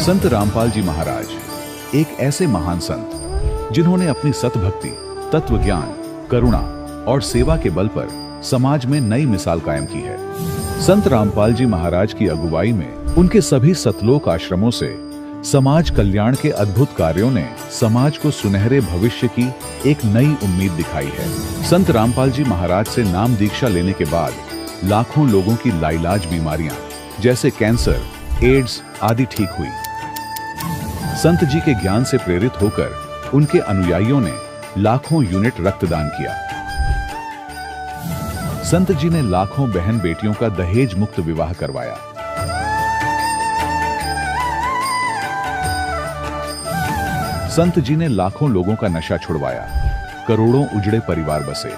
संत रामपाल जी महाराज एक ऐसे महान संत जिन्होंने अपनी सतभक्ति, तत्व ज्ञान, करुणा और सेवा के बल पर समाज में नई मिसाल कायम की है। संत रामपाल जी महाराज की अगुवाई में उनके सभी सतलोक आश्रमों से समाज कल्याण के अद्भुत कार्यों ने समाज को सुनहरे भविष्य की एक नई उम्मीद दिखाई है। संत रामपाल जी महाराज से नाम दीक्षा लेने के बाद लाखों लोगों की लाइलाज बीमारियां जैसे कैंसर, एड्स आदि ठीक हुई। संत जी के ज्ञान से प्रेरित होकर उनके अनुयायियों ने लाखों यूनिट रक्तदान किया। संत जी ने लाखों बहन बेटियों का दहेज मुक्त विवाह करवाया। संत जी ने लाखों लोगों का नशा छुड़वाया, करोड़ों उजड़े परिवार बसे।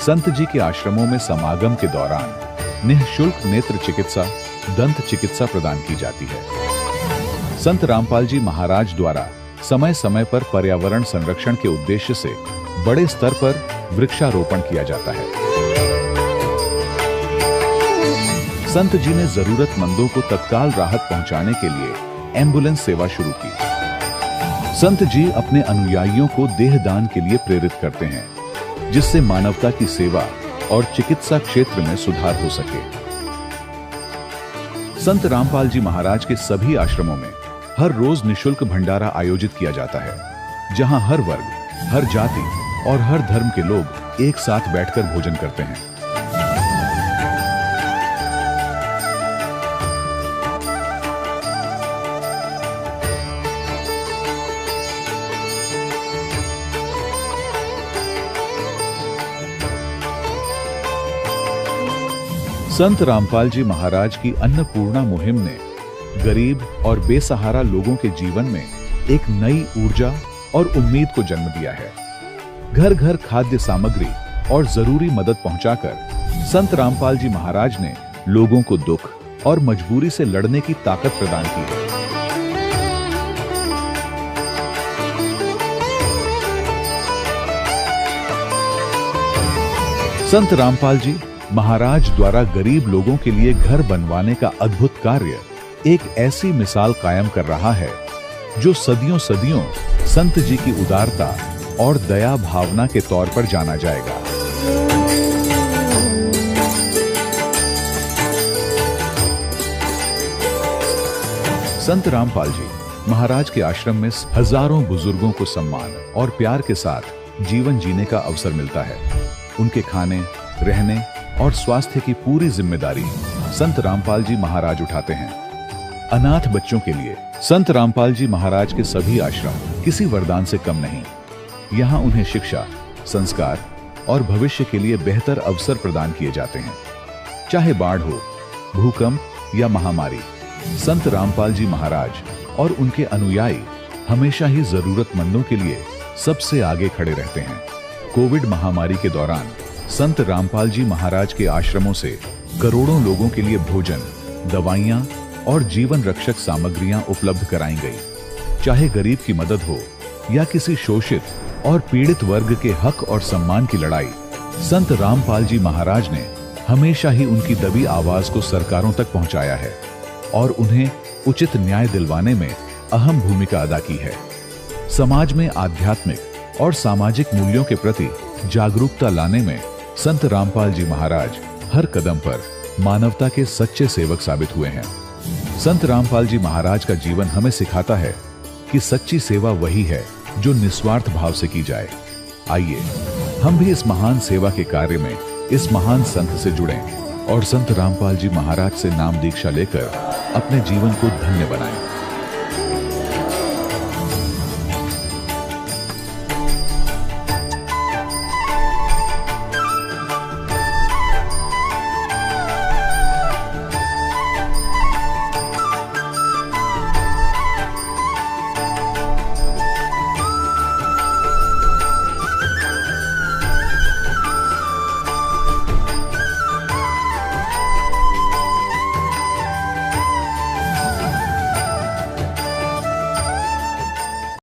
संत जी के आश्रमों में समागम के दौरान निःशुल्क नेत्र चिकित्सा, दंत चिकित्सा प्रदान की जाती है। संत रामपाल जी महाराज द्वारा समय समय पर पर्यावरण संरक्षण के उद्देश्य से बड़े स्तर पर वृक्षारोपण किया जाता है। संत जी ने जरूरतमंदों को तत्काल राहत पहुंचाने के लिए एम्बुलेंस सेवा शुरू की। संत जी अपने अनुयायियों को देहदान के लिए प्रेरित करते हैं, जिससे मानवता की सेवा और चिकित्सा क्षेत्र में सुधार हो सके। संत रामपाल जी महाराज के सभी आश्रमों में हर रोज निःशुल्क भंडारा आयोजित किया जाता है, जहां हर वर्ग, हर जाति और हर धर्म के लोग एक साथ बैठकर भोजन करते हैं। संत रामपाल जी महाराज की अन्नपूर्णा मुहिम ने गरीब और बेसहारा लोगों के जीवन में एक नई ऊर्जा और उम्मीद को जन्म दिया है। घर घर खाद्य सामग्री और जरूरी मदद पहुंचाकर संत रामपाल जी महाराज ने लोगों को दुख और मजबूरी से लड़ने की ताकत प्रदान की है। संत रामपाल जी महाराज द्वारा गरीब लोगों के लिए घर बनवाने का अद्भुत कार्य एक ऐसी मिसाल कायम कर रहा है जो सदियों सदियों संत जी की उदारता और दया भावना के तौर पर जाना जाएगा। संत रामपाल जी महाराज के आश्रम में हजारों बुजुर्गों को सम्मान और प्यार के साथ जीवन जीने का अवसर मिलता है। उनके खाने, रहने और स्वास्थ्य की पूरी जिम्मेदारी संत रामपाल जी महाराज उठाते हैं। अनाथ बच्चों के लिए संत रामपाल जी महाराज के सभी आश्रम किसी वरदान से कम नहीं। यहाँ उन्हें शिक्षा, संस्कार और भविष्य के लिए बेहतर अवसर प्रदान किए जाते हैं। चाहे बाढ़ हो, भूकंप या महामारी, संत रामपाल जी महाराज और उनके अनुयायी हमेशा ही जरूरतमंदों के लिए सबसे आगे खड़े रहते हैं। कोविड महामारी के दौरान संत रामपाल जी महाराज के आश्रमों से करोड़ों लोगों के लिए भोजन, दवाइयां और जीवन रक्षक सामग्रियां उपलब्ध कराई गई। चाहे गरीब की मदद हो या किसी शोषित और पीड़ित वर्ग के हक और सम्मान की लड़ाई, संत रामपाल जी महाराज ने हमेशा ही उनकी दबी आवाज को सरकारों तक पहुंचाया है और उन्हें उचित न्याय दिलवाने में अहम भूमिका अदा की है। समाज में आध्यात्मिक और सामाजिक मूल्यों के प्रति जागरूकता लाने में संत रामपाल जी महाराज हर कदम पर मानवता के सच्चे सेवक साबित हुए हैं। संत रामपाल जी महाराज का जीवन हमें सिखाता है कि सच्ची सेवा वही है जो निस्वार्थ भाव से की जाए। आइए हम भी इस महान सेवा के कार्य में इस महान संत से जुड़ें और संत रामपाल जी महाराज से नाम दीक्षा लेकर अपने जीवन को धन्य बनाएं।